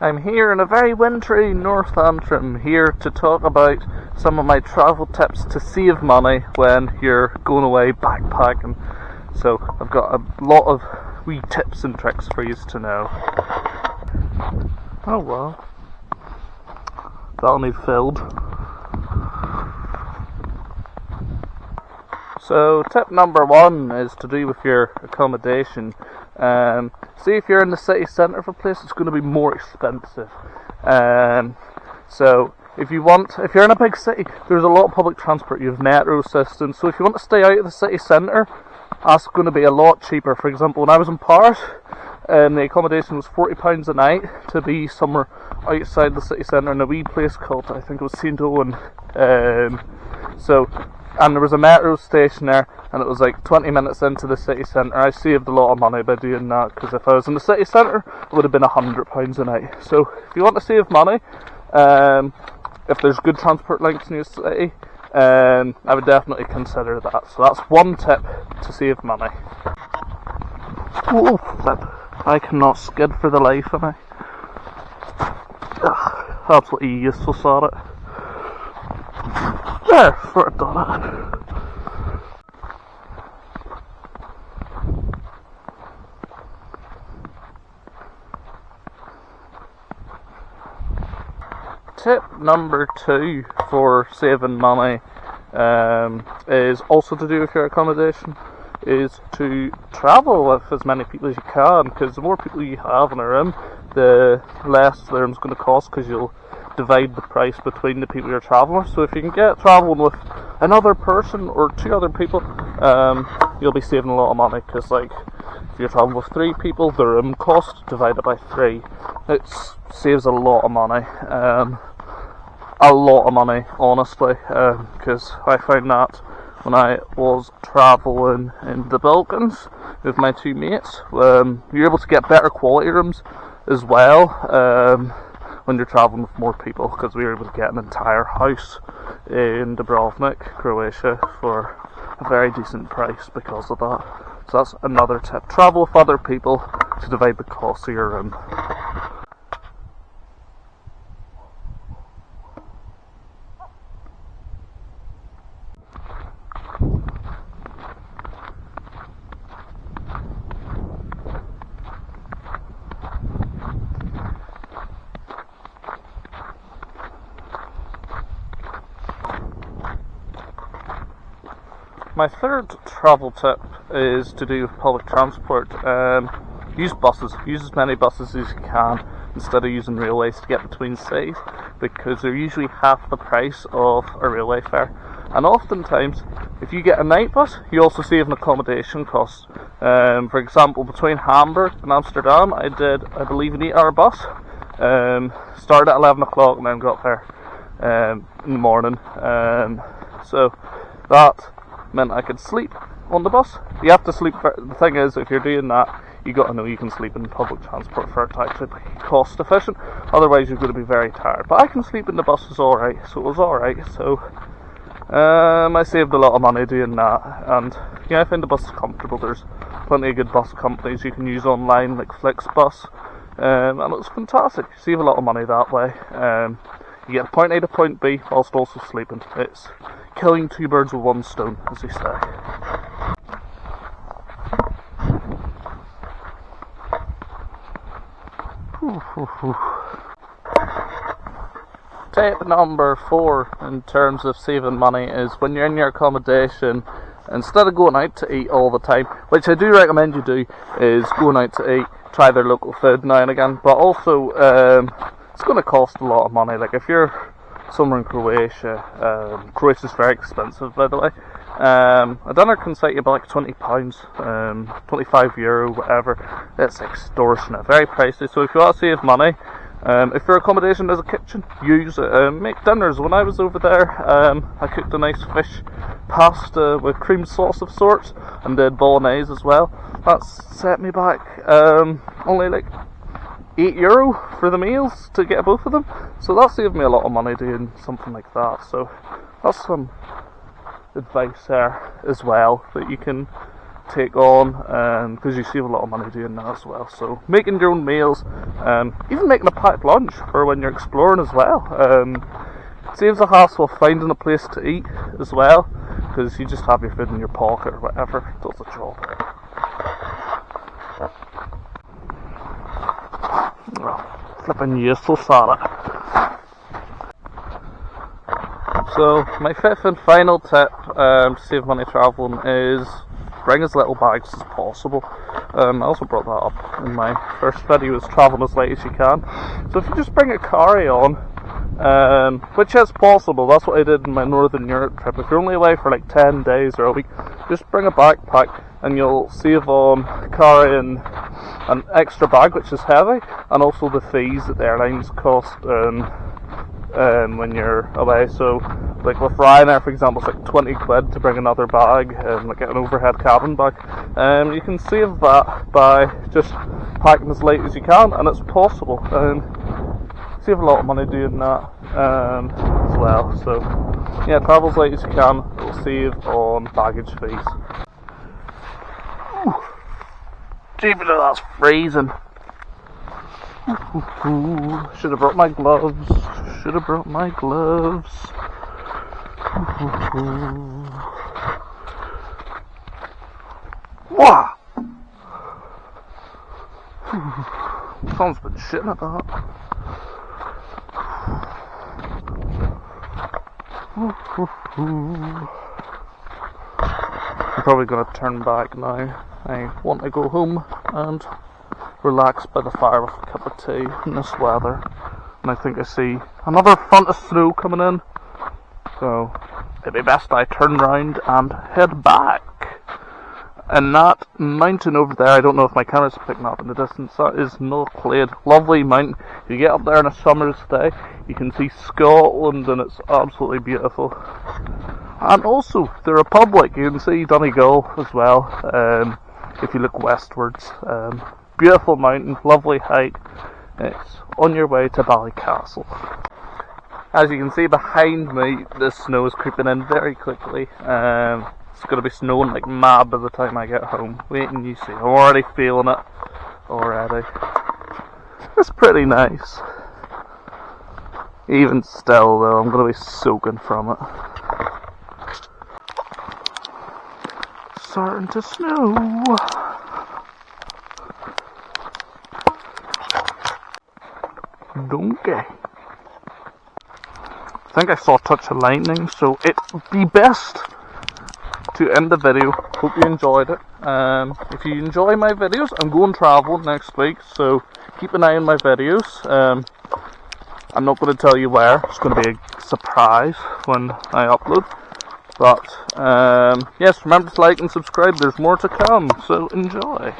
I'm here in a very wintry North Antrim, here to talk about some of my travel tips to save money when you're going away backpacking. So I've got a lot of wee tips and tricks for you to know. Oh well, that'll need filled. So tip number one is to do with your accommodation. See, if you're in the city centre of a place, it's going to be more expensive. So if you're in a big city, there's a lot of public transport. You have metro systems. So if you want to stay out of the city centre, that's going to be a lot cheaper. For example, when I was in Paris, the accommodation was £40 a night to be somewhere outside the city centre in a wee place called, I think it was St Owen. And there was a metro station there, and it was like 20 minutes into the city centre. I saved a lot of money by doing that, because if I was in the city centre, it would have been £100 a night. So if you want to save money, if there's good transport links in your city, I would definitely consider that. So that's one tip to save money. Oh, flip. I cannot skid for the life of me. Absolutely useless at it. There, sort of done it. Tip number two for saving money is also to do with your accommodation, is to travel with as many people as you can, because the more people you have in a room, the less the room's going to cost, because you'll divide the price between the people you're traveling with. So if you can get traveling with another person or two other people, you'll be saving a lot of money, because like if you're traveling with three people, the room cost divided by 3, it saves a lot of money. Honestly, because I found that when I was travelling in the Balkans with my two mates, you're able to get better quality rooms as well when you're travelling with more people, because we were able to get an entire house in Dubrovnik, Croatia, for a very decent price because of that. So that's another tip. Travel with other people to divide the cost of your room. My third travel tip is to do with public transport. Use buses. Use as many buses as you can instead of using railways to get between cities, because they're usually half the price of a railway fare. And oftentimes, if you get a night bus, you also save an accommodation cost. For example, between Hamburg and Amsterdam, I did, I believe, an 8-hour bus. Started at 11 o'clock and then got there in the morning. So that meant I could sleep on the bus. You have to sleep. The thing is, if you're doing that, you got to know you can sleep in public transport for it to actually be cost efficient. Otherwise, you're going to be very tired. But I can sleep in the bus, is alright. So it was alright. So I saved a lot of money doing that, and yeah, I find the bus is comfortable. There's plenty of good bus companies you can use online, like Flixbus, and it was fantastic. You save a lot of money that way. You get point A to point B whilst also sleeping. It's killing two birds with one stone, as they say. Tip number 4 in terms of saving money is when you're in your accommodation, instead of going out to eat all the time, which I do recommend you do, is going out to eat, try their local food now and again, but also it's going to cost a lot of money. Like if you're somewhere in Croatia, Croatia's very expensive, by the way. A dinner can set you back £20, €25, whatever. It's extortionate, very pricey. So if you want to save money, if your accommodation has a kitchen, use it. Make dinners. When I was over there, I cooked a nice fish pasta with cream sauce of sorts, and did bolognese as well. That set me back only like €8 for the meals to get both of them. So that saved me a lot of money doing something like that. So that's some advice there as well, that you can take on, because you save a lot of money doing that as well. So making your own meals, even making a packed lunch for when you're exploring as well, saves the hassle of finding a place to eat as well, because you just have your food in your pocket or whatever. It does the job. Well, flipping useless at it. So my fifth and final tip to save money travelling is bring as little bags as possible. I also brought that up in my first video, is travelling as light as you can. So if you just bring a carry-on, which is possible, that's what I did in my Northern Europe trip. If you're only away for like 10 days or a week, just bring a backpack and you'll save on carrying an extra bag which is heavy, and also the fees that the airlines cost when you're away. So like with Ryanair, for example, it's like 20 quid to bring another bag, like an overhead cabin bag. You can save that by just packing as light as you can, and it's possible. Save a lot of money doing that as well. So yeah, travel as light as you can, it'll save on baggage fees. Jeepers, that's freezing. Should have brought my gloves. Should have brought my gloves. Wow! Someone's been shitting at that. I'm probably going to turn back now. I want to go home and relax by the fire with a cup of tea in this weather. And I think I see another front of snow coming in. So it'd be best I turn round and head back. And that mountain over there, I don't know if my camera's picking up in the distance, that is Knockclade. Lovely mountain. If you get up there on a summer's day, you can see Scotland and it's absolutely beautiful. And also the Republic, you can see Donegal as well, if you look westwards. Beautiful mountain, lovely hike. It's on your way to Ballycastle. As you can see behind me, the snow is creeping in very quickly. It's going to be snowing like mad by the time I get home. Wait and you see. I'm already feeling it. Already. It's pretty nice. Even still though, I'm going to be soaking from it. Starting to snow. Donkey. I think I saw a touch of lightning, so it would be best to end the video. Hope you enjoyed it. If you enjoy my videos, I'm going travel next week, so keep an eye on my videos. I'm not going to tell you where, it's going to be a surprise when I upload. But yes, remember to like and subscribe, there's more to come, so enjoy.